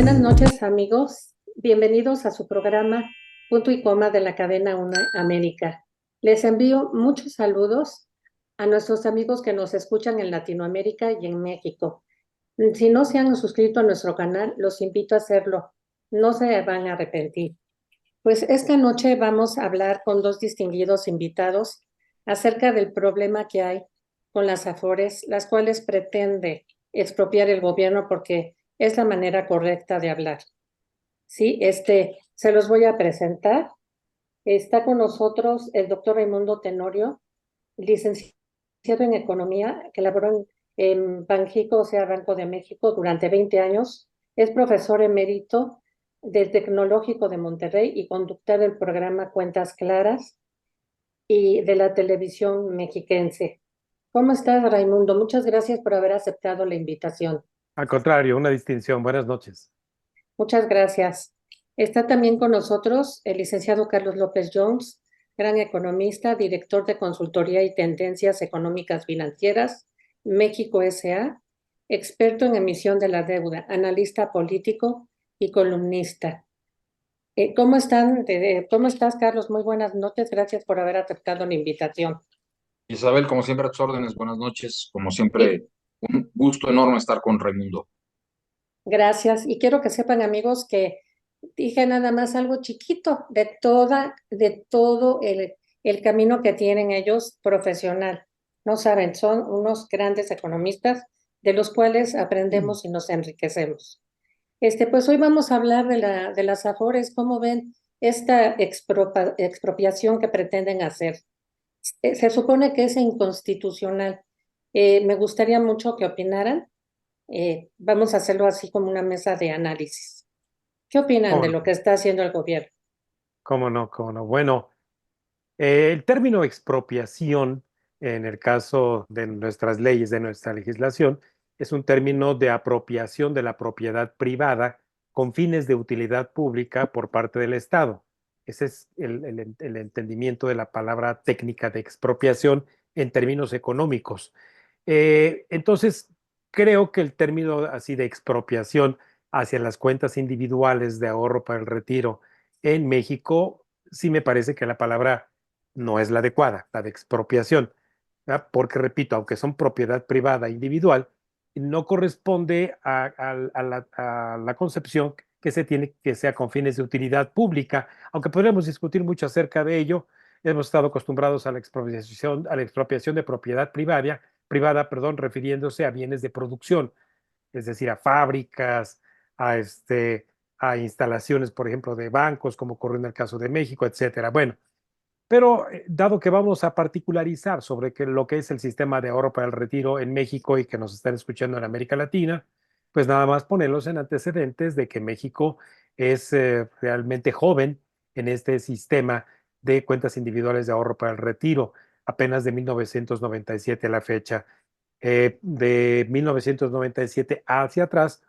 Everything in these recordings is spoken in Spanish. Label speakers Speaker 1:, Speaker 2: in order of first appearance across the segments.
Speaker 1: Buenas noches, amigos. Bienvenidos a su programa Punto y Coma de la cadena Una América. Les envío muchos saludos a nuestros amigos que nos escuchan en Latinoamérica y en México. Si no se han suscrito a nuestro canal, los invito a hacerlo. No se van a arrepentir. Pues esta noche vamos a hablar con dos distinguidos invitados acerca del problema que hay con las Afores, las cuales pretende expropiar el gobierno porque es la manera correcta de hablar. Sí, se los voy a presentar. Está con nosotros el doctor Raimundo Tenorio, licenciado en Economía, que laboró en Banxico, o sea, Banco de México, durante 20 años. Es profesor emérito del Tecnológico de Monterrey y conductor del programa Cuentas Claras y de la televisión mexiquense. ¿Cómo estás, Raimundo? Muchas gracias por haber aceptado la invitación.
Speaker 2: Al contrario, una distinción. Buenas noches.
Speaker 1: Muchas gracias. Está también con nosotros el licenciado Carlos López Jones, gran economista, director de consultoría y tendencias económicas financieras, México S.A., experto en emisión de la deuda, analista político y columnista. ¿Cómo están? ¿Cómo estás, Carlos? Muy buenas noches. Gracias por haber aceptado la invitación.
Speaker 3: Isabel, como siempre, a tus órdenes, buenas noches. Como
Speaker 1: Y
Speaker 3: siempre, un gusto enorme estar con Raimundo.
Speaker 1: gracias. Y quiero que sepan, amigos, que dije nada más algo chiquito de todo el camino que tienen ellos profesional. No saben, son unos grandes economistas de los cuales aprendemos y nos enriquecemos. Pues hoy vamos a hablar de las Afores. ¿Cómo ven esta expropiación que pretenden hacer? Se supone que es inconstitucional. Me gustaría mucho que opinaran. Vamos a hacerlo así como una mesa de análisis. ¿Qué opinan
Speaker 2: ¿Cómo
Speaker 1: de
Speaker 2: no?
Speaker 1: lo que está haciendo el gobierno?
Speaker 2: ¿Cómo no? ¿Cómo no? Bueno, el término expropiación, en el caso de nuestras leyes, de nuestra legislación, es un término de apropiación de la propiedad privada con fines de utilidad pública por parte del Estado. Ese es el entendimiento de la palabra técnica de expropiación en términos económicos. Entonces, creo que el término así de expropiación hacia las cuentas individuales de ahorro para el retiro en México, sí me parece que la palabra no es la adecuada, la de expropiación, ¿verdad? Porque, repito, aunque son propiedad privada individual, no corresponde a la concepción que se tiene que sea con fines de utilidad pública, aunque podríamos discutir mucho acerca de ello. Hemos estado acostumbrados a la expropiación de propiedad privada, perdón, refiriéndose a bienes de producción, es decir, a fábricas, a, a instalaciones, por ejemplo, de bancos, como ocurrió en el caso de México, etcétera. Bueno, pero dado que vamos a particularizar sobre lo que es el sistema de ahorro para el retiro en México y que nos están escuchando en América Latina, pues nada más ponerlos en antecedentes de que México es realmente joven en este sistema de cuentas individuales de ahorro para el retiro, apenas de 1997 a la fecha. De 1997 hacia atrás,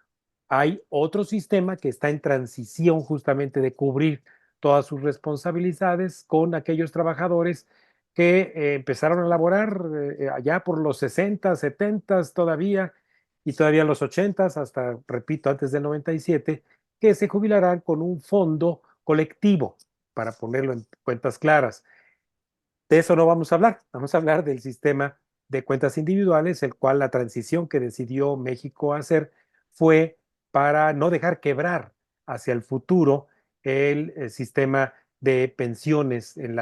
Speaker 2: hay otro sistema que está en transición justamente de cubrir todas sus responsabilidades con aquellos trabajadores que empezaron a laborar allá por los 60, 70 todavía y todavía los 80 hasta, repito, antes del 97, que se jubilarán con un fondo colectivo, para ponerlo en cuentas claras. De eso no vamos a hablar, vamos a hablar del sistema de cuentas individuales, el cual la transición que decidió México hacer fue para no dejar quebrar hacia el futuro el sistema de pensiones en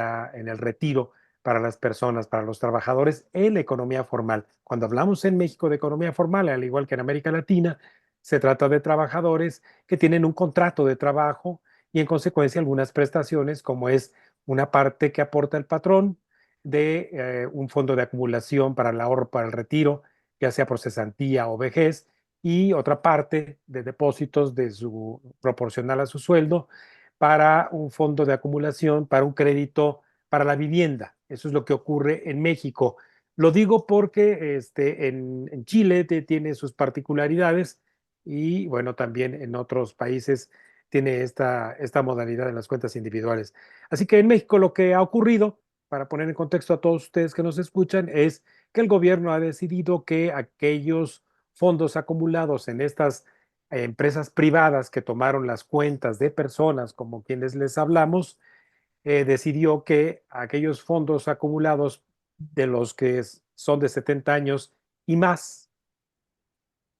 Speaker 2: el retiro para las personas, para los trabajadores en la economía formal. Cuando hablamos en México de economía formal, al igual que en América Latina, se trata de trabajadores que tienen un contrato de trabajo y en consecuencia algunas prestaciones como es una parte que aporta el patrón de un fondo de acumulación para el ahorro para el retiro, ya sea por cesantía o vejez, y otra parte de depósitos de su proporcional a su sueldo para un fondo de acumulación, para un crédito para la vivienda. Eso es lo que ocurre en México. Lo digo porque en Chile tiene sus particularidades y bueno, también en otros países tiene esta modalidad en las cuentas individuales. Así que en México lo que ha ocurrido, para poner en contexto a todos ustedes que nos escuchan, es que el gobierno ha decidido que aquellos fondos acumulados en estas empresas privadas que tomaron las cuentas de personas como quienes les hablamos, decidió que aquellos fondos acumulados de los que son de 70 años y más,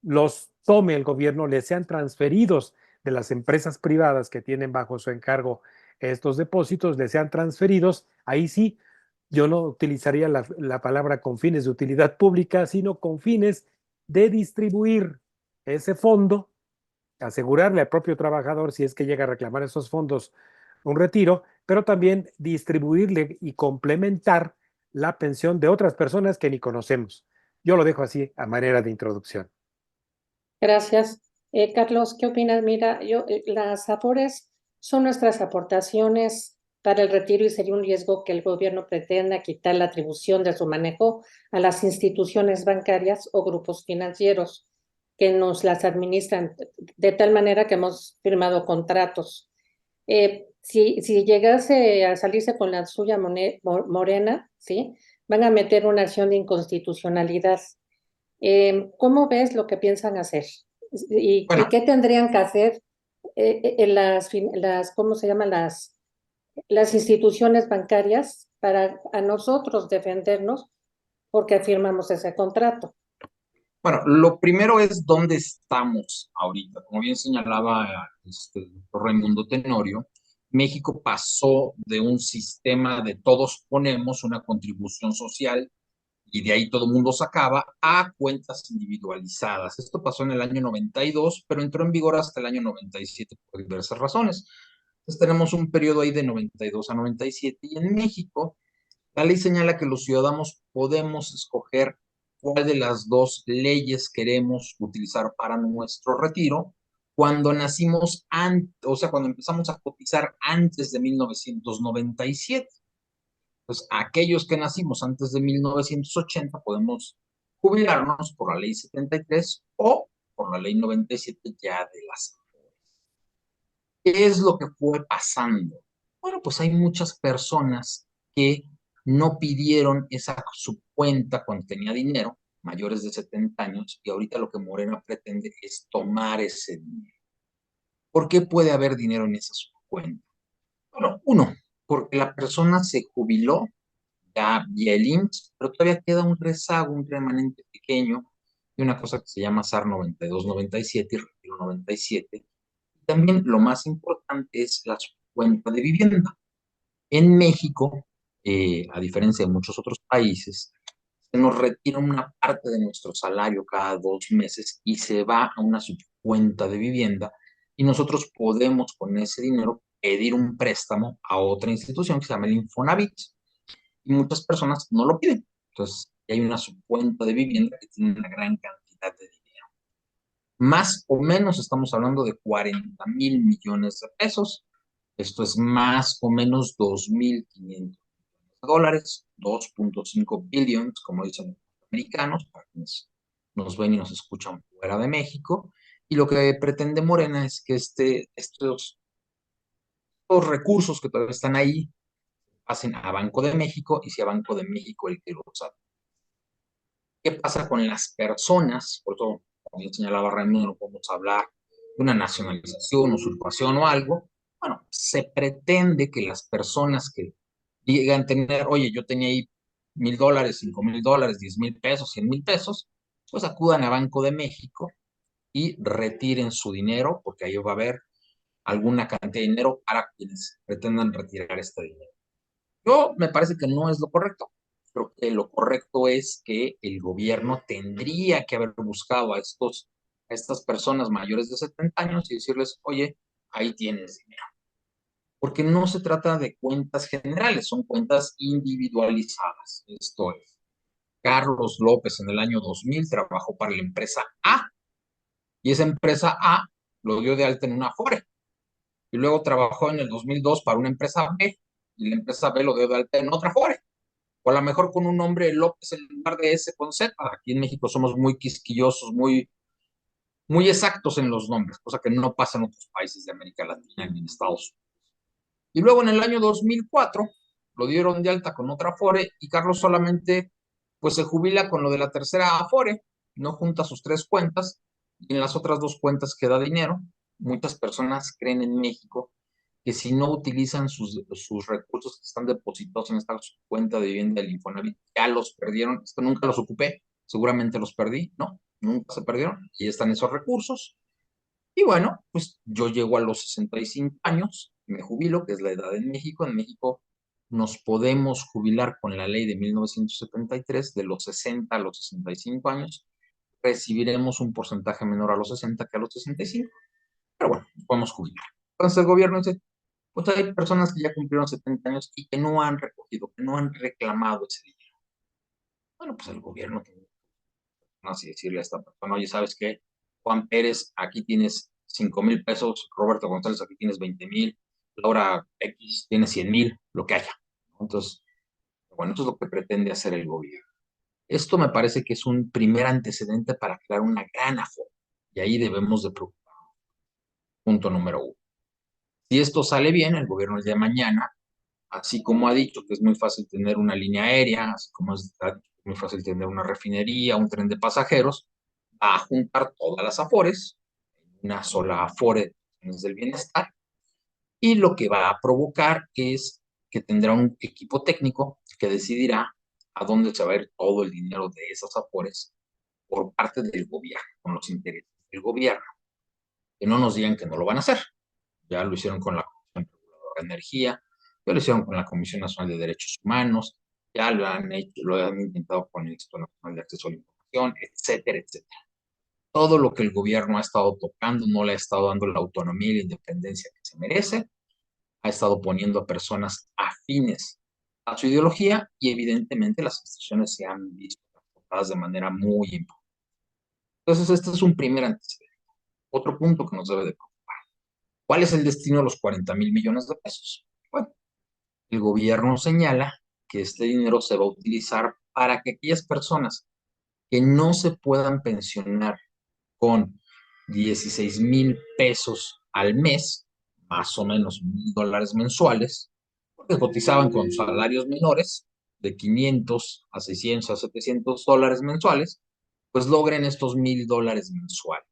Speaker 2: los tome el gobierno, les sean transferidos de las empresas privadas que tienen bajo su encargo estos depósitos, les sean transferidos. Ahí sí, yo no utilizaría la palabra con fines de utilidad pública, sino con fines de distribuir ese fondo, asegurarle al propio trabajador, si es que llega a reclamar esos fondos, un retiro, pero también distribuirle y complementar la pensión de otras personas que ni conocemos. Yo lo dejo así a manera de introducción.
Speaker 1: Gracias. Carlos, ¿qué opinas? Mira, las AFORES son nuestras aportaciones para el retiro y sería un riesgo que el gobierno pretenda quitar la atribución de su manejo a las instituciones bancarias o grupos financieros que nos las administran, de tal manera que hemos firmado contratos. Si llegase a salirse con la suya Morena, ¿sí? Van a meter una acción de inconstitucionalidad. ¿Cómo ves lo que piensan hacer? ¿Y
Speaker 3: Bueno,
Speaker 1: qué tendrían que hacer en ¿cómo se llaman? Las instituciones bancarias para a nosotros defendernos porque firmamos ese contrato?
Speaker 3: bueno, lo primero es dónde estamos ahorita. Como bien señalaba el doctor Raimundo Tenorio, México pasó de un sistema de todos ponemos una contribución social y de ahí todo el mundo sacaba a cuentas individualizadas. Esto pasó en el año 92, pero entró en vigor hasta el año 97 por diversas razones. Entonces tenemos un periodo ahí de 92 a 97 y en México la ley señala que los ciudadanos podemos escoger cuál de las dos leyes queremos utilizar para nuestro retiro cuando nacimos antes, o sea, cuando empezamos a cotizar antes de 1997. Pues aquellos que nacimos antes de 1980 podemos jubilarnos por la ley 73 o por la ley 97 ya de las. ¿Qué es lo que fue pasando? Bueno, pues hay muchas personas que no pidieron esa subcuenta cuando tenía dinero, mayores de 70 años, y ahorita lo que Morena pretende es tomar ese dinero. ¿Por qué puede haber dinero en esa subcuenta? Bueno, uno, porque la persona se jubiló ya vía el IMSS, pero todavía queda un rezago, un remanente pequeño de una cosa que se llama SAR 92-97 y Retiro 97. También lo más importante es la cuenta de vivienda. En México, a diferencia de muchos otros países, se nos retira una parte de nuestro salario cada 2 meses y se va a una subcuenta de vivienda y nosotros podemos con ese dinero pedir un préstamo a otra institución que se llama el Infonavit y muchas personas no lo piden. Entonces, hay una subcuenta de vivienda que tiene una gran cantidad de dinero. Más o menos estamos hablando de 40,000 millones de pesos. Esto es más o menos 2,500 millones de dólares, 2.5 billions, como dicen los americanos, para quienes nos ven y nos escuchan fuera de México. Y lo que pretende Morena es que estos recursos que todavía están ahí pasen a Banco de México y sea Banco de México el que los sabe. ¿Qué pasa con las personas? Por eso, como bien señalaba Raimundo, no podemos hablar de una nacionalización, usurpación o algo. Bueno, se pretende que las personas que llegan a tener, oye, yo tenía ahí $1,000, $5,000, $10,000, $100,000, pues acudan a Banco de México y retiren su dinero, porque ahí va a haber alguna cantidad de dinero para quienes pretendan retirar este dinero. Yo me parece que no es lo correcto. Creo que lo correcto es que el gobierno tendría que haber buscado a estas personas mayores de 70 años y decirles, oye, ahí tienes dinero. Porque no se trata de cuentas generales, son cuentas individualizadas. Esto es, Carlos López en el año 2000 trabajó para la empresa A y esa empresa A lo dio de alta en una Afore y luego trabajó en el 2002 para una empresa B y la empresa B lo dio de alta en otra Afore. O a lo mejor con un nombre López en lugar de S con Z. Aquí en México somos muy quisquillosos, muy exactos en los nombres, cosa que no pasa en otros países de América Latina ni en Estados Unidos. Y luego en el año 2004 lo dieron de alta con otra Afore y Carlos solamente pues se jubila con lo de la tercera Afore, no junta sus tres cuentas Y en las otras dos cuentas queda dinero. Muchas personas creen en México que si no utilizan sus recursos que están depositados en esta cuenta de vivienda del Infonavit, ya los perdieron. Esto nunca los ocupé, seguramente los perdí. No, nunca se perdieron. Y están esos recursos. Y bueno, pues yo llego a los 65 años, me jubilo, que es la edad en México. En México nos podemos jubilar con la ley de 1973, de los 60 a los 65 años. Recibiremos un porcentaje menor a los 60 que a los 65, pero bueno, nos podemos jubilar. Entonces el gobierno dice, pues hay personas que ya cumplieron 70 años y que no han recogido, que no han reclamado ese dinero. Bueno, pues el gobierno tiene que así decirle a esta persona, oye, ¿sabes qué? Juan Pérez, aquí tienes 5,000 pesos, Roberto González, aquí tienes 20,000, Laura X tiene 100,000, lo que haya. Entonces, bueno, eso es lo que pretende hacer el gobierno. Esto me parece que es un primer antecedente para crear una gran aforo, y ahí debemos de preocupar. Punto número uno. Si esto sale bien, el gobierno el día de mañana, así como ha dicho que es muy fácil tener una línea aérea, así como es muy fácil tener una refinería, un tren de pasajeros, va a juntar todas las afores en una sola afore del bienestar, y lo que va a provocar es que tendrá un equipo técnico que decidirá a dónde se va a ir todo el dinero de esas afores por parte del gobierno, con los intereses del gobierno. Que no nos digan que no lo van a hacer. Ya lo hicieron con la Comisión Reguladora de Energía, ya lo hicieron con la Comisión Nacional de Derechos Humanos, ya lo han hecho, lo han intentado con el Instituto Nacional de Acceso a la Información, etcétera, etcétera. Todo lo que el gobierno ha estado tocando no le ha estado dando la autonomía y la independencia que se merece, ha estado poniendo a personas afines a su ideología, y evidentemente las instituciones se han visto afectadas de manera muy importante. Entonces, este es un primer antecedente. Otro punto que nos debe de preocupar. ¿Cuál es el destino de los 40,000 millones de pesos? Bueno, el gobierno señala que este dinero se va a utilizar para que aquellas personas que no se puedan pensionar con 16,000 pesos al mes, más o menos $1,000 mensuales, porque cotizaban con salarios menores de 500 a 600 a $700 mensuales, pues logren estos $1,000 mensuales.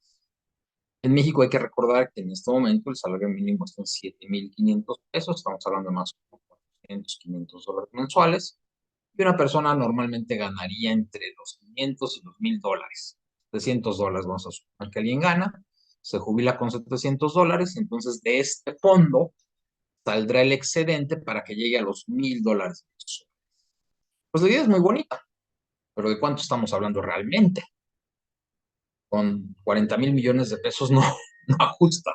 Speaker 3: En México hay que recordar que en este momento el salario mínimo está en 7,500 pesos, estamos hablando de más o menos $500 mensuales, y una persona normalmente ganaría entre los 500 y los $1,000. $700 vamos a suponer que alguien gana, se jubila con $700, y entonces de este fondo saldrá el excedente para que llegue a los $1,000 mensuales. Pues la idea es muy bonita, pero ¿de cuánto estamos hablando realmente? Con 40,000 millones de pesos no, no ajusta.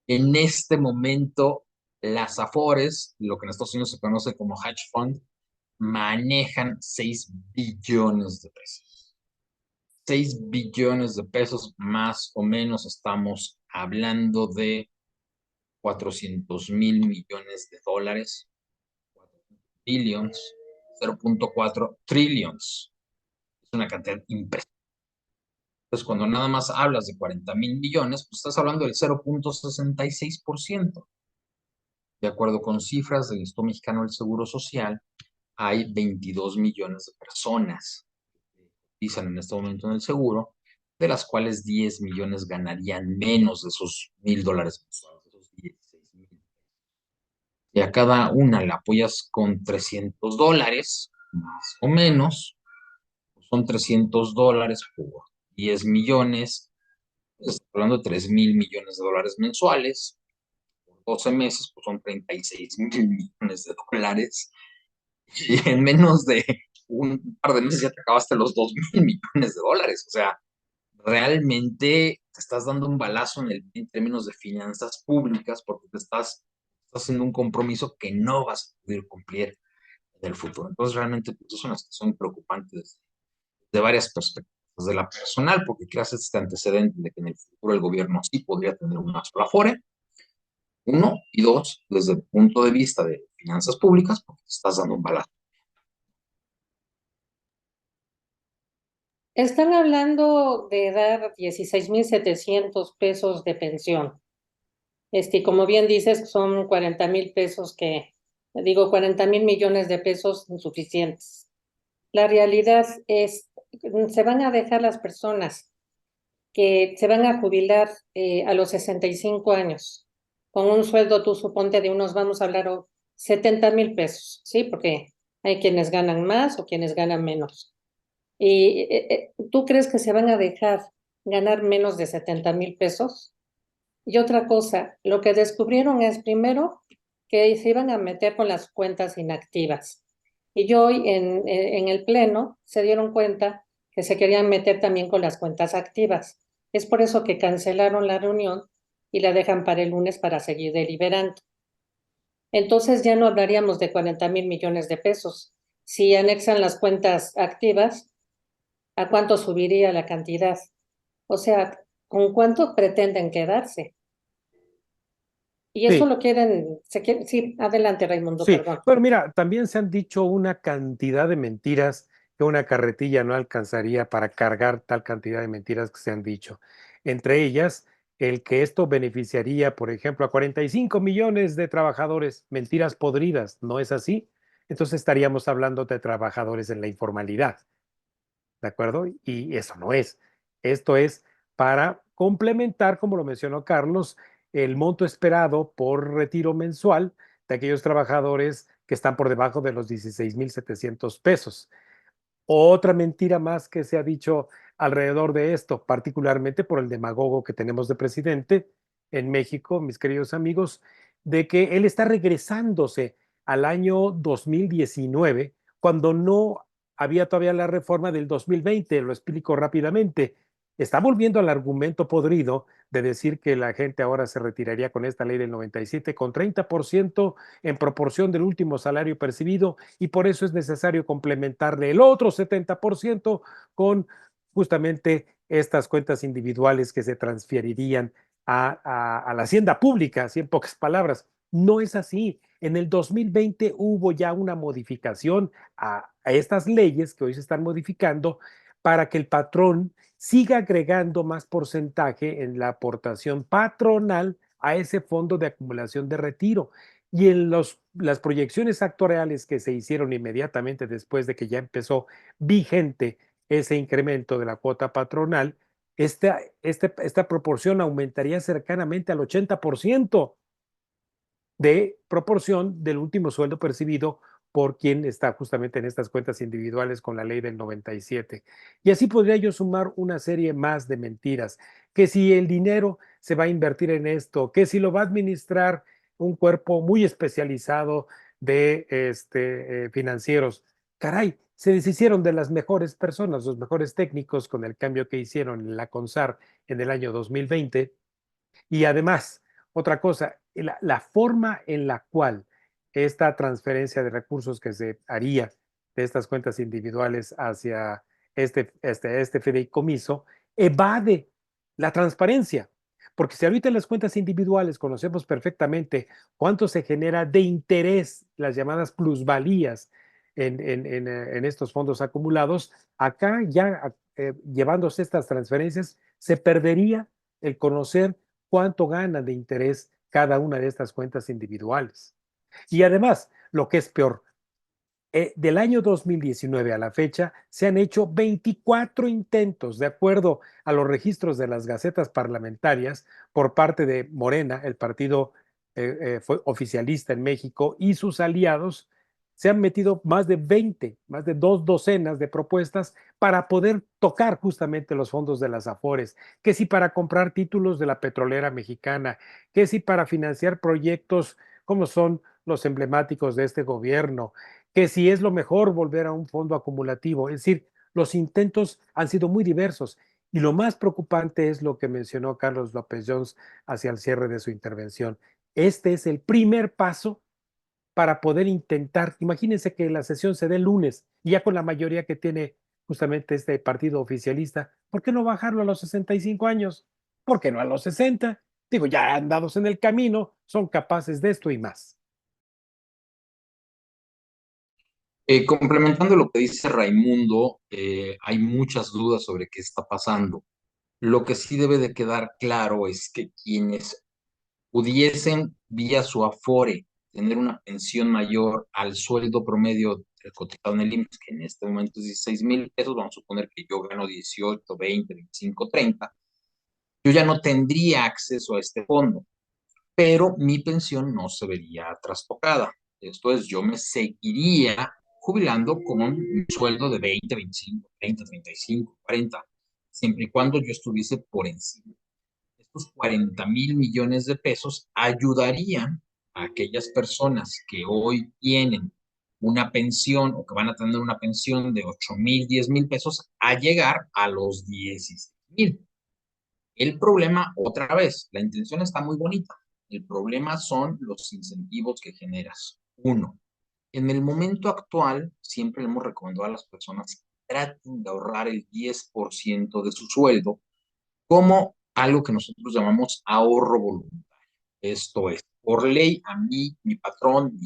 Speaker 3: En este momento, las Afores, lo que en Estados Unidos se conoce como hedge fund, manejan 6 billones de pesos. 6 billones de pesos, más o menos estamos hablando de 400,000 millones de dólares, billions, 0.4 trillions. Es una cantidad impresionante. Entonces, cuando nada más hablas de 40,000 millones, pues estás hablando del 0.66%. De acuerdo con cifras del Instituto Mexicano del Seguro Social, hay 22 millones de personas que cotizan en este momento en el seguro, de las cuales 10 millones ganarían menos de esos $1,000 mensuales, de esos 16,000. Y a cada una la apoyas con $300, más o menos, pues son $300 por 10 millones, pues estamos hablando de $3,000 millones mensuales. 12 meses, pues son 36,000 millones de dólares. Y en menos de un par de meses ya te acabaste los 2,000 millones de dólares. O sea, realmente te estás dando un balazo en términos de finanzas públicas, porque estás haciendo un compromiso que no vas a poder cumplir en el futuro. Entonces, realmente pues, es una situación preocupante desde varias perspectivas. Desde la personal, porque creas este antecedente de que en el futuro el gobierno sí podría tener una sola afore. Uno, y dos, desde el punto de vista de finanzas públicas, porque te estás dando un balazo.
Speaker 1: Están hablando de dar 16,700 pesos de pensión. Como bien dices, son 40,000 pesos digo, 40,000 millones de pesos insuficientes. La realidad es, se van a dejar las personas que se van a jubilar a los 65 años, con un sueldo, tú suponte, de unos, vamos a hablar, 70,000 pesos, ¿sí? Porque hay quienes ganan más o quienes ganan menos. ¿Y tú crees que se van a dejar ganar menos de 70,000 pesos? Y otra cosa, lo que descubrieron es primero que se iban a meter con las cuentas inactivas. Y hoy en el pleno se dieron cuenta que se querían meter también con las cuentas activas. Es por eso que cancelaron la reunión y la dejan para el lunes para seguir deliberando. Entonces ya no hablaríamos de 40,000 millones de pesos. Si anexan las cuentas activas, ¿a cuánto subiría la cantidad? O sea, ¿con cuánto pretenden quedarse? Y eso
Speaker 2: Sí,
Speaker 1: lo quieren, sí, adelante, Raimundo,
Speaker 2: sí.
Speaker 1: perdón.
Speaker 2: Bueno, mira, también se han dicho una cantidad de mentiras que una carretilla no alcanzaría para cargar tal cantidad de mentiras que se han dicho. Entre ellas, el que esto beneficiaría, por ejemplo, a 45 millones de trabajadores. Mentiras podridas, ¿no es así? Entonces estaríamos hablando de trabajadores en la informalidad. ¿De acuerdo? Y eso no es. Esto es para complementar, como lo mencionó Carlos, el monto esperado por retiro mensual de aquellos trabajadores que están por debajo de los 16,700 pesos. Otra mentira más que se ha dicho alrededor de esto, particularmente por el demagogo que tenemos de presidente en México, mis queridos amigos, de que él está regresándose al año 2019, cuando no había todavía la reforma del 2020. Lo explico rápidamente. Está volviendo al argumento podrido de decir que la gente ahora se retiraría con esta ley del 97 con 30% en proporción del último salario percibido, y por eso es necesario complementarle el otro 70% con justamente estas cuentas individuales que se transferirían a la hacienda pública, así en pocas palabras. No es así. En el 2020 hubo ya una modificación a estas leyes que hoy se están modificando para que el patrón siga agregando más porcentaje en la aportación patronal a ese fondo de acumulación de retiro. Y en las proyecciones actuariales que se hicieron inmediatamente después de que ya empezó vigente ese incremento de la cuota patronal, esta proporción aumentaría cercanamente al 80% de proporción del último sueldo percibido por quien está justamente en estas cuentas individuales con la ley del 97. Y así podría yo sumar una serie más de mentiras, que si el dinero se va a invertir en esto, que si lo va a administrar un cuerpo muy especializado de financieros. Caray, se deshicieron de las mejores personas, los mejores técnicos con el cambio que hicieron en la CONSAR en el año 2020. Y además, otra cosa, la forma en la cual esta transferencia de recursos que se haría de estas cuentas individuales hacia este fideicomiso evade la transparencia. Porque si ahorita en las cuentas individuales conocemos perfectamente cuánto se genera de interés, las llamadas plusvalías en estos fondos acumulados, acá ya llevándose estas transferencias, se perdería el conocer cuánto gana de interés cada una de estas cuentas individuales. Y además, lo que es peor, del año 2019 a la fecha se han hecho 24 intentos, de acuerdo a los registros de las gacetas parlamentarias, por parte de Morena, el partido oficialista en México, y sus aliados. Se han metido más de 20, más de 2 docenas de propuestas para poder tocar justamente los fondos de las Afores, que si para comprar títulos de la petrolera mexicana, que si para financiar proyectos como son los emblemáticos de este gobierno, que si es lo mejor volver a un fondo acumulativo. Es decir, los intentos han sido muy diversos, y lo más preocupante es lo que mencionó Carlos López Jones hacia el cierre de su intervención. Este es el primer paso para poder intentar. Imagínense que la sesión se dé el lunes y ya con la mayoría que tiene justamente este partido oficialista, ¿por qué no bajarlo a los 65 años? ¿Por qué no a los 60? Digo, ya andados en el camino, son capaces de esto y más.
Speaker 3: Complementando lo que dice Raimundo, hay muchas dudas sobre qué está pasando. Lo que sí debe de quedar claro es que quienes pudiesen, vía su Afore, tener una pensión mayor al sueldo promedio cotizado en el IMSS, que en este momento es 16,000 pesos, vamos a suponer que yo gano 18, 20, 25, 30, yo ya no tendría acceso a este fondo, pero mi pensión no se vería trastocada. Esto es, yo me seguiría jubilando con un sueldo de 20, 25, 30, 35, 40, siempre y cuando yo estuviese por encima. Estos 40,000 millones de pesos ayudarían a aquellas personas que hoy tienen una pensión o que van a tener una pensión de 8,000, 10,000 pesos a llegar a los 16,000. El problema, otra vez, la intención está muy bonita. El problema son los incentivos que generas. Uno, en el momento actual, siempre le hemos recomendado a las personas que traten de ahorrar el 10% de su sueldo como algo que nosotros llamamos ahorro voluntario. Esto es, por ley, a mí, mi patrón,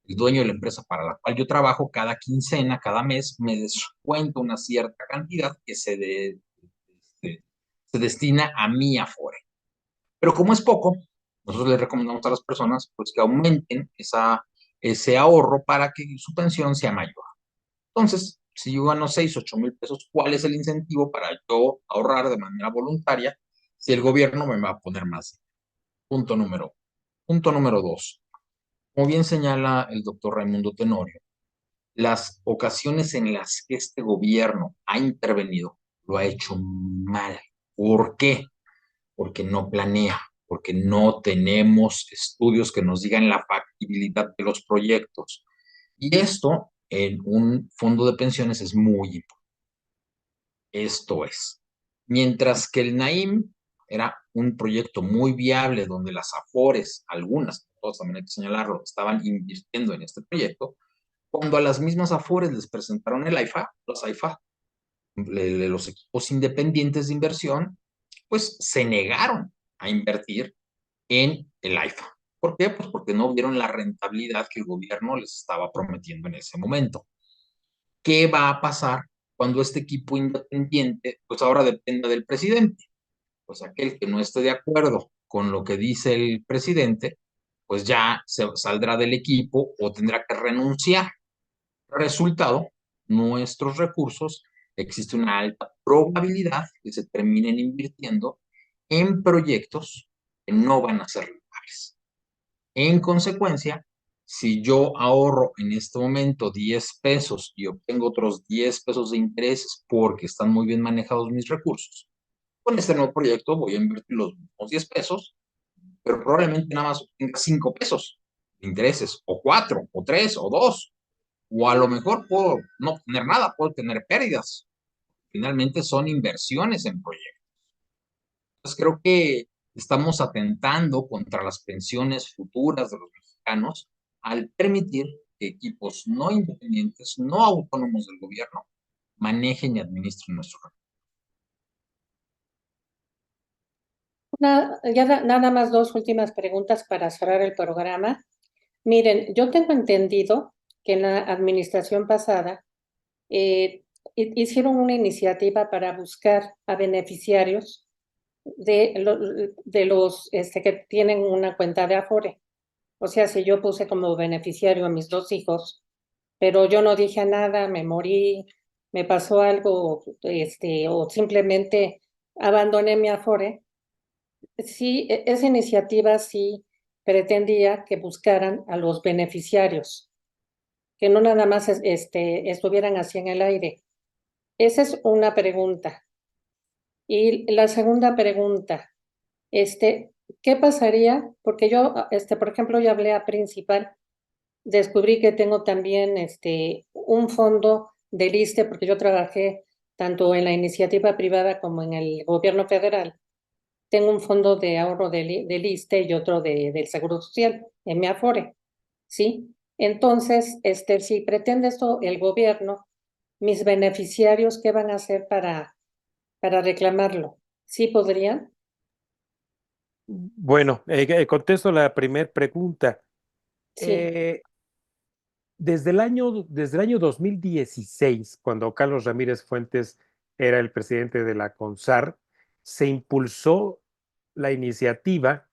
Speaker 3: el dueño de la empresa para la cual yo trabajo, cada quincena, cada mes, me descuenta una cierta cantidad que se destina a mi Afore. Pero como es poco, nosotros les recomendamos a las personas pues, que aumenten ese ahorro para que su pensión sea mayor. Entonces, si yo gano 6, 8,000 pesos, ¿cuál es el incentivo para yo ahorrar de manera voluntaria si el gobierno me va a poner más? Punto número uno. Punto número dos. Como bien señala el doctor Raimundo Tenorio, las ocasiones en las que este gobierno ha intervenido lo ha hecho mal. ¿Por qué? Porque no planea, porque no tenemos estudios que nos digan la factibilidad de los proyectos. Y esto en un fondo de pensiones es muy importante. Esto es, mientras que el Naim era un proyecto muy viable donde las Afores, algunas, todos también hay que señalarlo, estaban invirtiendo en este proyecto, cuando a las mismas Afores les presentaron el AIFA, los AIFA, los equipos independientes de inversión, pues se negaron a invertir en el AIFA. ¿Por qué? Pues porque no vieron la rentabilidad que el gobierno les estaba prometiendo en ese momento. ¿Qué va a pasar cuando este equipo independiente, pues ahora dependa del presidente? Pues aquel que no esté de acuerdo con lo que dice el presidente, pues ya se saldrá del equipo o tendrá que renunciar. Resultado, nuestros recursos, existe una alta probabilidad que se terminen invirtiendo en proyectos que no van a ser rentables. En consecuencia, si yo ahorro en este momento 10 pesos y obtengo otros 10 pesos de intereses porque están muy bien manejados mis recursos, con este nuevo proyecto voy a invertir los mismos 10 pesos, pero probablemente nada más obtenga 5 pesos de intereses, o 4, o 3, o 2, o a lo mejor puedo no obtener nada, puedo tener pérdidas. Finalmente son inversiones en proyectos. Entonces creo que estamos atentando contra las pensiones futuras de los mexicanos al permitir que equipos no independientes, no autónomos del gobierno, manejen y administren nuestro recursos.
Speaker 1: Nada más dos últimas preguntas para cerrar el programa. Miren, yo tengo entendido que en la administración pasada hicieron una iniciativa para buscar a beneficiarios de los que tienen una cuenta de Afore. O sea, si yo puse como beneficiario a mis dos hijos, pero yo no dije nada, me morí, me pasó algo, o simplemente abandoné mi Afore. Sí, esa iniciativa sí pretendía que buscaran a los beneficiarios, que no nada más estuvieran así en el aire. Esa es una pregunta. Y la segunda pregunta, este, ¿qué pasaría? Porque yo, por ejemplo, ya hablé a Principal, descubrí que tengo también un fondo del ISSSTE, porque yo trabajé tanto en la iniciativa privada como en el gobierno federal. Tengo un fondo de ahorro del ISSSTE y otro del Seguro Social, en mi Afore, ¿sí? Entonces, si pretende esto el gobierno, mis beneficiarios, ¿qué van a hacer para reclamarlo? ¿Sí podrían?
Speaker 2: Bueno, contesto la primera pregunta.
Speaker 1: Sí,
Speaker 2: Desde el año 2016, cuando Carlos Ramírez Fuentes era el presidente de la CONSAR, se impulsó la iniciativa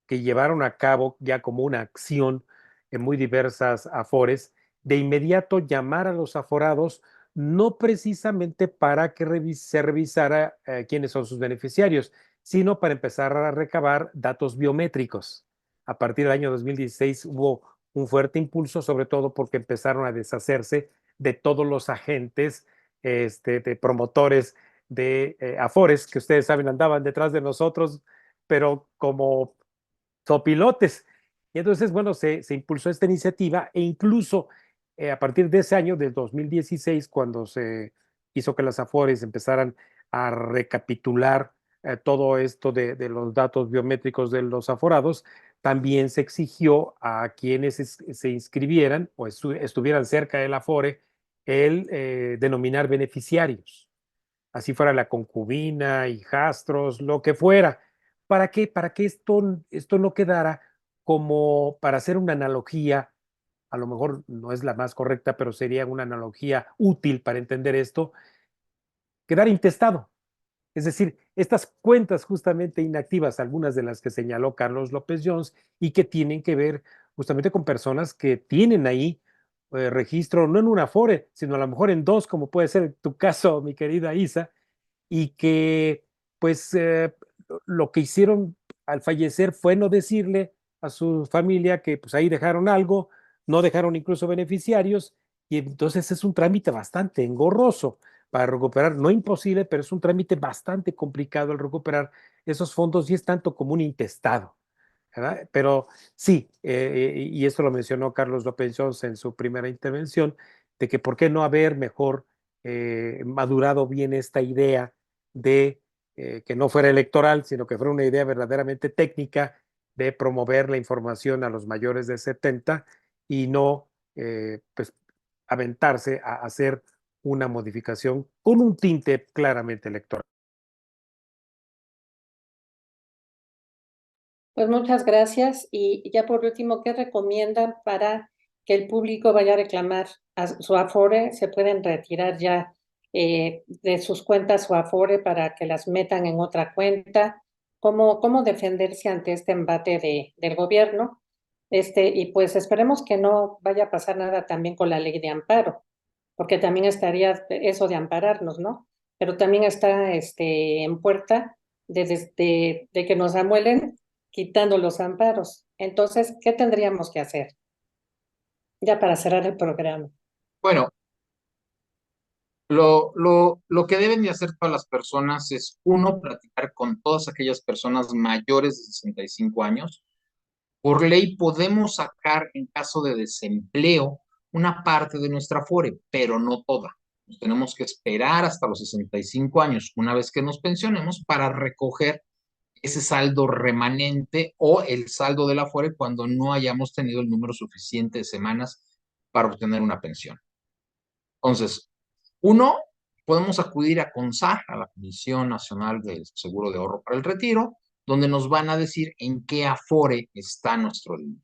Speaker 2: que llevaron a cabo ya como una acción en muy diversas afores, de inmediato llamar a los aforados no precisamente para que se revisara quiénes son sus beneficiarios, sino para empezar a recabar datos biométricos. A partir del año 2016 hubo un fuerte impulso, sobre todo porque empezaron a deshacerse de todos los agentes, de promotores de Afores, que ustedes saben andaban detrás de nosotros, pero como sopilotes. Y entonces, bueno, se impulsó esta iniciativa e incluso a partir de ese año, del 2016, cuando se hizo que las Afores empezaran a recapitular todo esto de los datos biométricos de los aforados, también se exigió a quienes se inscribieran o estuvieran cerca del Afore el denominar beneficiarios, así fuera la concubina, hijastros, lo que fuera. ¿Para qué? Para que esto no quedara como para hacer una analogía, a lo mejor no es la más correcta, pero sería una analogía útil para entender esto, quedar intestado. Es decir, estas cuentas justamente inactivas, algunas de las que señaló Carlos López Jones, y que tienen que ver justamente con personas que tienen ahí registro, no en una Afore, sino a lo mejor en dos, como puede ser tu caso, mi querida Isa, y que pues lo que hicieron al fallecer fue no decirle a su familia que pues ahí dejaron algo, no dejaron incluso beneficiarios, y entonces es un trámite bastante engorroso para recuperar, no imposible, pero es un trámite bastante complicado el recuperar esos fondos y es tanto como un intestado, ¿verdad? Pero sí, y esto lo mencionó Carlos López Jones en su primera intervención, de que por qué no haber mejor madurado bien esta idea de que no fuera electoral, sino que fuera una idea verdaderamente técnica de promover la información a los mayores de 70 y no pues aventarse a hacer una modificación con un tinte claramente electoral.
Speaker 1: Pues muchas gracias. Y ya por último, ¿qué recomiendan para que el público vaya a reclamar a su Afore? ¿Se pueden retirar ya de sus cuentas su Afore para que las metan en otra cuenta? ¿Cómo defenderse ante este embate del gobierno? Y pues esperemos que no vaya a pasar nada también con la ley de amparo, porque también estaría eso de ampararnos, ¿no? Pero también está en puerta de que nos amuelen quitando los amparos. Entonces, ¿qué tendríamos que hacer? Ya para cerrar el programa.
Speaker 3: Bueno, lo que deben de hacer todas las personas es, uno, platicar con todas aquellas personas mayores de 65 años. Por ley podemos sacar en caso de desempleo una parte de nuestra Afore, pero no toda. Nos tenemos que esperar hasta los 65 años, una vez que nos pensionemos, para recoger ese saldo remanente o el saldo de la Afore cuando no hayamos tenido el número suficiente de semanas para obtener una pensión. Entonces, uno, podemos acudir a CONSAR, a la Comisión Nacional del Seguro de Ahorro para el Retiro, donde nos van a decir en qué Afore está nuestro dinero.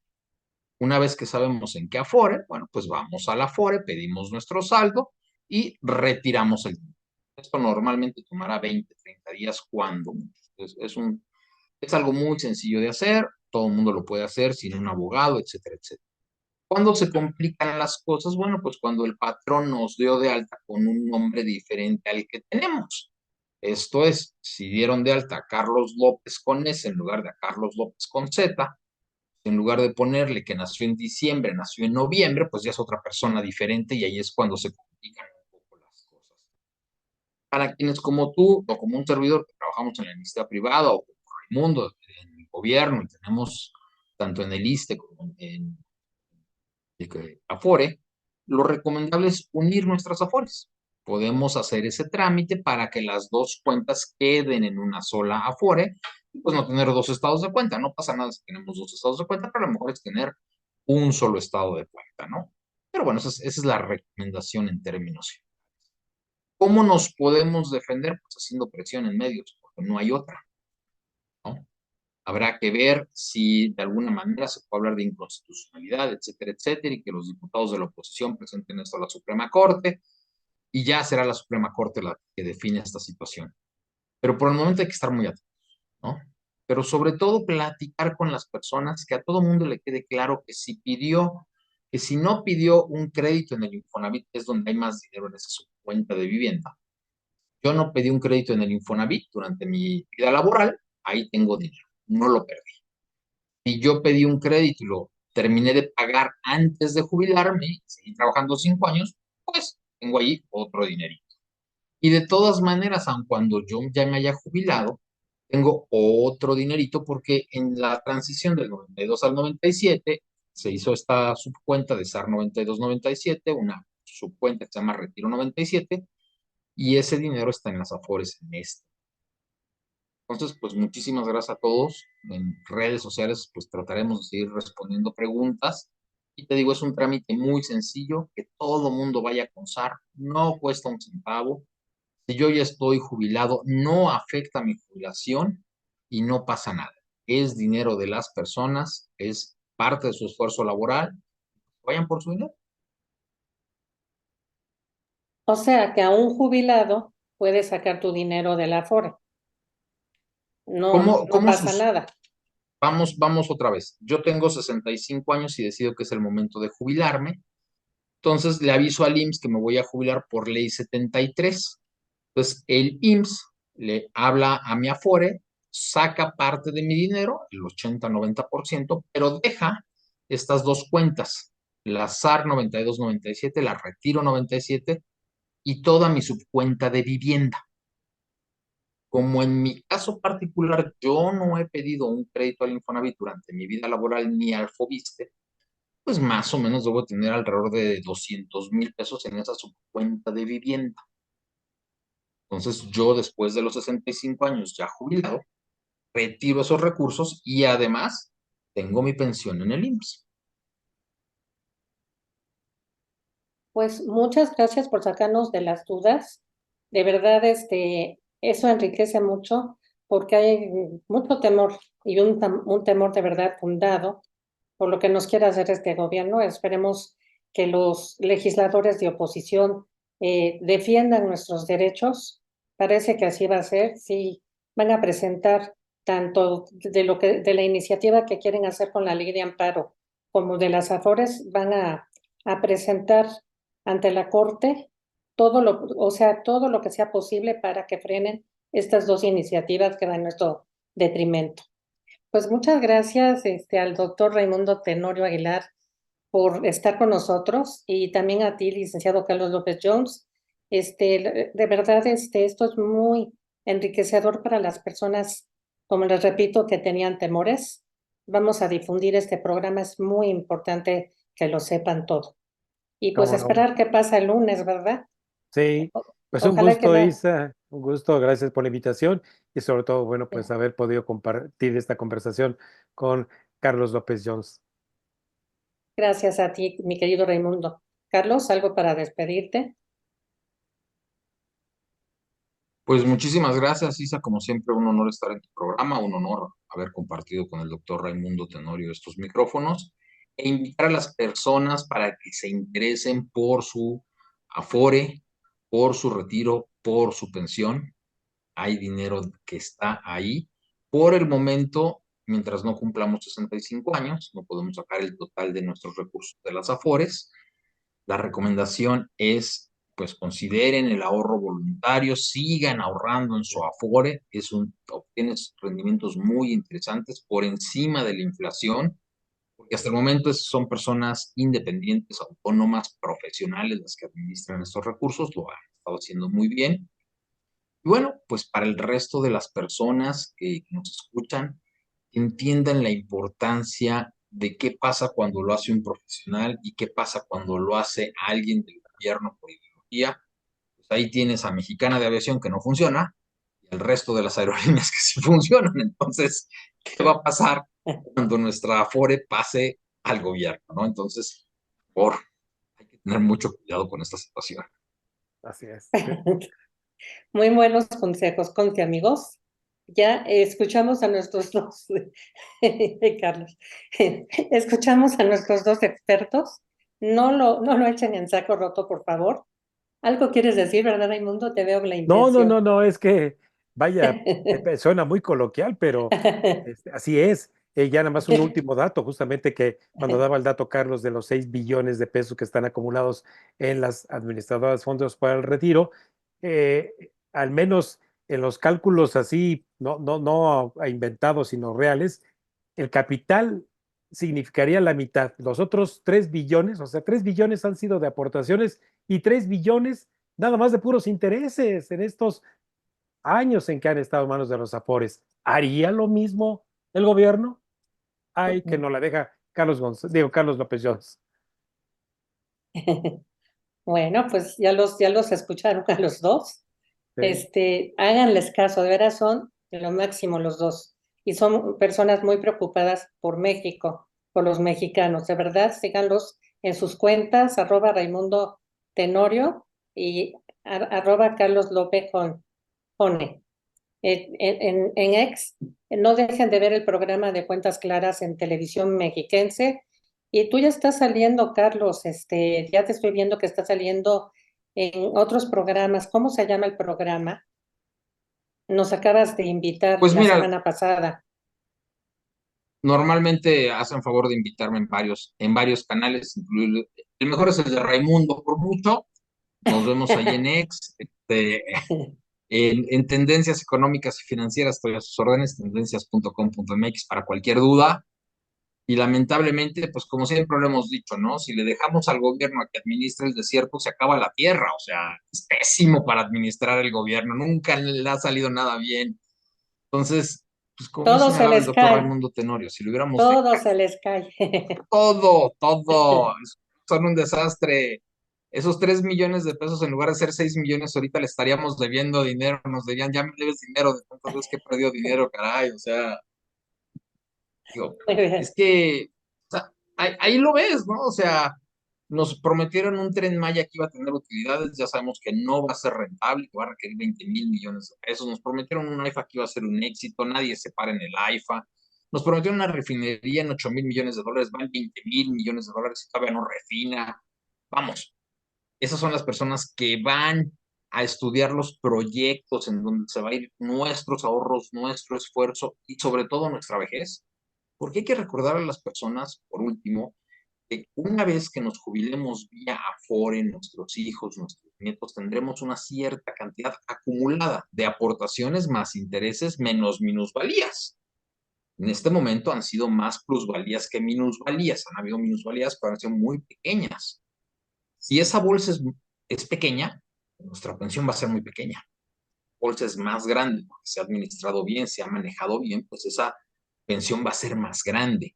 Speaker 3: Una vez que sabemos en qué Afore, bueno, pues vamos al Afore, pedimos nuestro saldo y retiramos el dinero. Esto normalmente tomará 20, 30 días cuando es algo muy sencillo de hacer, todo el mundo lo puede hacer sin un abogado, etcétera, etcétera. ¿Cuándo se complican las cosas? Bueno, pues cuando el patrón nos dio de alta con un nombre diferente al que tenemos. Esto es, si dieron de alta a Carlos López con S en lugar de a Carlos López con Z, en lugar de ponerle que nació en diciembre, nació en noviembre, pues ya es otra persona diferente y ahí es cuando se complican un poco las cosas. Para quienes como tú o como un servidor que trabajamos en la iniciativa privada o como Raimundo en el gobierno y tenemos tanto en el ISSSTE como en Afore, lo recomendable es unir nuestras Afores. Podemos hacer ese trámite para que las dos cuentas queden en una sola Afore y pues no tener dos estados de cuenta. No pasa nada si tenemos dos estados de cuenta, pero a lo mejor es tener un solo estado de cuenta, ¿no? Pero bueno, esa es la recomendación en términos. ¿Cómo nos podemos defender? Pues haciendo presión en medios, porque no hay otra, ¿no? Habrá que ver si de alguna manera se puede hablar de inconstitucionalidad, etcétera, etcétera, y que los diputados de la oposición presenten esto a la Suprema Corte, y ya será la Suprema Corte la que define esta situación. Pero por el momento hay que estar muy atentos, ¿no? Pero sobre todo platicar con las personas, que a todo mundo le quede claro que si no pidió un crédito en el Infonavit, es donde hay más dinero en ese cuenta de vivienda. Yo no pedí un crédito en el Infonavit durante mi vida laboral, ahí tengo dinero, no lo perdí. Si yo pedí un crédito y lo terminé de pagar antes de jubilarme, seguí trabajando 5 años, pues tengo ahí otro dinerito. Y de todas maneras, aun cuando yo ya me haya jubilado, tengo otro dinerito porque en la transición del 92 al 97 se hizo esta subcuenta de SAR 92-97, una subcuenta que se llama Retiro 97, y ese dinero está en las Afores en este. Entonces, pues muchísimas gracias a todos. En redes sociales, pues trataremos de seguir respondiendo preguntas. Y te digo, es un trámite muy sencillo, que todo mundo vaya con SAR, no cuesta un centavo. Si yo ya estoy jubilado, no afecta mi jubilación y no pasa nada. Es dinero de las personas, es parte de su esfuerzo laboral. Vayan por su dinero.
Speaker 1: O sea que a un jubilado puedes sacar tu dinero del Afore. No,
Speaker 3: ¿Cómo,
Speaker 1: no
Speaker 3: cómo
Speaker 1: pasa
Speaker 3: sus...
Speaker 1: nada.
Speaker 3: Vamos otra vez. Yo tengo 65 años y decido que es el momento de jubilarme. Entonces le aviso al IMSS que me voy a jubilar por ley 73. Entonces el IMSS le habla a mi Afore, saca parte de mi dinero, el 80-90%, pero deja estas dos cuentas, la SAR 92-97, la Retiro 97 y toda mi subcuenta de vivienda. Como en mi caso particular yo no he pedido un crédito al Infonavit durante mi vida laboral ni al Fobiste, pues más o menos debo tener alrededor de 200,000 pesos en esa subcuenta de vivienda. Entonces yo después de los 65 años ya jubilado, retiro esos recursos y además tengo mi pensión en el IMSS.
Speaker 1: Pues muchas gracias por sacarnos de las dudas. De verdad, eso enriquece mucho porque hay mucho temor y un temor de verdad fundado por lo que nos quiere hacer este gobierno. Esperemos que los legisladores de oposición defiendan nuestros derechos. Parece que así va a ser. Sí, van a presentar tanto de la iniciativa que quieren hacer con la ley de amparo como de las Afores, van a presentar ante la Corte todo lo que sea posible para que frenen estas dos iniciativas que van en nuestro detrimento. Pues muchas gracias al doctor Raimundo Tenorio Aguilar por estar con nosotros y también a ti, licenciado Carlos López Jones. De verdad, esto es muy enriquecedor para las personas, como les repito, que tenían temores. Vamos a difundir este programa, es muy importante que lo sepan todo. Y pues
Speaker 2: ¿Cómo no?
Speaker 1: esperar qué pasa el lunes, ¿verdad?
Speaker 2: Sí, pues un
Speaker 1: Ojalá que
Speaker 2: gusto,
Speaker 1: la...
Speaker 2: Isa, un gusto, gracias por la invitación y sobre todo, bueno, pues haber podido compartir esta conversación con Carlos López Jones.
Speaker 1: Gracias a ti, mi querido Raimundo. Carlos, ¿algo para despedirte?
Speaker 3: Pues muchísimas gracias, Isa. Como siempre, un honor estar en tu programa, un honor haber compartido con el doctor Raimundo Tenorio estos micrófonos e invitar a las personas para que se interesen por su Afore, por su retiro, por su pensión. Hay dinero que está ahí. Por el momento, mientras no cumplamos 65 años, no podemos sacar el total de nuestros recursos de las Afores. La recomendación es, pues consideren el ahorro voluntario, sigan ahorrando en su Afore, obtienes rendimientos muy interesantes por encima de la inflación, porque hasta el momento son personas independientes, autónomas, profesionales las que administran estos recursos, lo han estado haciendo muy bien. Y bueno, pues para el resto de las personas que nos escuchan, entiendan la importancia de qué pasa cuando lo hace un profesional y qué pasa cuando lo hace alguien del gobierno por ideología. Pues ahí tienes a Mexicana de Aviación que no funciona y el resto de las aerolíneas que sí funcionan. Entonces, ¿qué va a pasar cuando nuestra Afore pase al gobierno, ¿no? Entonces, hay que tener mucho cuidado con esta situación.
Speaker 2: Así es.
Speaker 1: Muy buenos consejos, Conce, amigos. Ya escuchamos a nuestros dos, Carlos, escuchamos a nuestros dos expertos. No lo echen en saco roto, por favor. Algo quieres decir, ¿verdad, Raimundo? Te veo la intención.
Speaker 2: No, es que, vaya, suena muy coloquial, pero así es. Ya nada más un último dato, justamente que cuando daba el dato Carlos de los 6 billones de pesos que están acumulados en las administradoras de fondos para el retiro, al menos en los cálculos así, no inventados, sino reales, el capital significaría la mitad. Los otros 3 billones, o sea, 3 billones han sido de aportaciones y 3 billones nada más de puros intereses en estos años en que han estado en manos de los Afores. ¿Haría lo mismo el gobierno? Ay, que no la deja Carlos López Jones.
Speaker 1: Bueno, pues ya los escucharon a los dos.
Speaker 2: Sí.
Speaker 1: Háganles caso, de veras son lo máximo los dos. Y son personas muy preocupadas por México, por los mexicanos. De verdad, síganlos en sus cuentas, @Raimundo Tenorio y @Carlos López Jone. En X, no dejen de ver el programa de Cuentas Claras en televisión mexiquense. Y tú ya estás saliendo, Carlos, ya te estoy viendo que estás saliendo en otros programas. ¿Cómo se llama el programa? Nos acabas de invitar
Speaker 3: Pues
Speaker 1: la
Speaker 3: mira,
Speaker 1: semana pasada.
Speaker 3: normalmente hacen favor de invitarme en varios canales, incluido, el mejor es el de Raimundo por mucho. Nos vemos ahí en X, en Tendencias Económicas y Financieras, estoy a sus órdenes, tendencias.com.mx para cualquier duda. Y lamentablemente, pues como siempre lo hemos dicho, ¿no? Si le dejamos al gobierno a que administre el desierto, se acaba la tierra. O sea, es pésimo para administrar el gobierno, nunca le ha salido nada bien. Entonces, pues como bien
Speaker 1: Todo se
Speaker 3: señalaba el
Speaker 1: les
Speaker 3: doctor
Speaker 1: cae,
Speaker 3: Raimundo Tenorio, si lo hubiéramos
Speaker 1: todo se les cae.
Speaker 3: todo, son un desastre. Esos 3 millones de pesos, en lugar de ser 6 millones, ahorita le estaríamos debiendo dinero, nos debían, ya me debes dinero de tantas veces que he perdido dinero, caray, o sea, digo,
Speaker 1: Muy bien.
Speaker 3: es que, o sea, ahí lo ves, ¿no? O sea, nos prometieron un Tren Maya que iba a tener utilidades, ya sabemos que no va a ser rentable, que va a requerir 20,000 millones de pesos, nos prometieron un AIFA que iba a ser un éxito, nadie se para en el AIFA, nos prometieron una refinería en 8,000 millones de dólares, van 20,000 millones de dólares y todavía no refina. Vamos, esas son las personas que van a estudiar los proyectos en donde se va a ir nuestros ahorros, nuestro esfuerzo y sobre todo nuestra vejez. Porque hay que recordar a las personas, por último, que una vez que nos jubilemos vía Afore, nuestros hijos, nuestros nietos, tendremos una cierta cantidad acumulada de aportaciones más intereses menos minusvalías. En este momento han sido más plusvalías que minusvalías. Han habido minusvalías, pero han sido muy pequeñas. Si esa bolsa es pequeña, nuestra pensión va a ser muy pequeña. La bolsa es más grande, porque se ha administrado bien, se ha manejado bien, pues esa pensión va a ser más grande.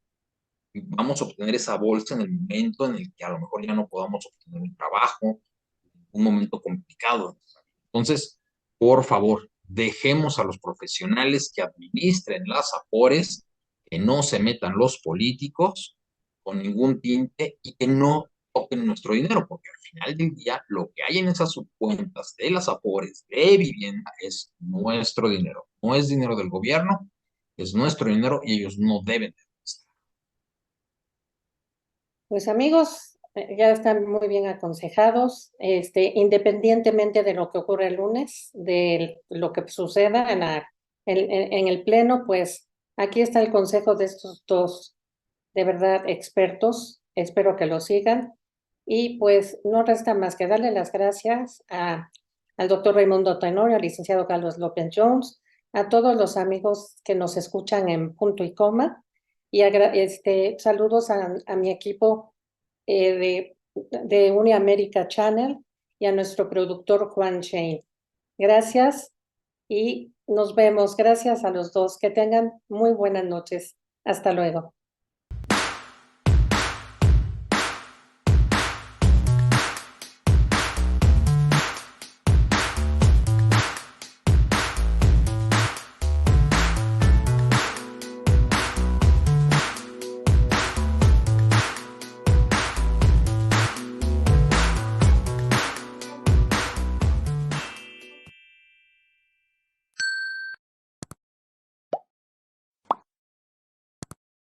Speaker 3: Vamos a obtener esa bolsa en el momento en el que a lo mejor ya no podamos obtener un trabajo, un momento complicado. Entonces, por favor, dejemos a los profesionales que administren las Afores, que no se metan los políticos con ningún tinte y que no toquen nuestro dinero, porque al final del día lo que hay en esas subcuentas de las Afores de vivienda es nuestro dinero, no es dinero del gobierno, es nuestro dinero y ellos no deben.
Speaker 1: Pues amigos, ya están muy bien aconsejados, independientemente de lo que ocurra el lunes, de lo que suceda en el pleno, pues aquí está el consejo de estos dos, de verdad, expertos. Espero que lo sigan. Y pues no resta más que darle las gracias al doctor Raimundo Tenorio, al licenciado Carlos López Jones, a todos los amigos que nos escuchan en punto y coma. Y saludos a mi equipo de Uniamérica Channel y a nuestro productor Juan Shane. Gracias y nos vemos. Gracias a los dos. Que tengan muy buenas noches. Hasta luego.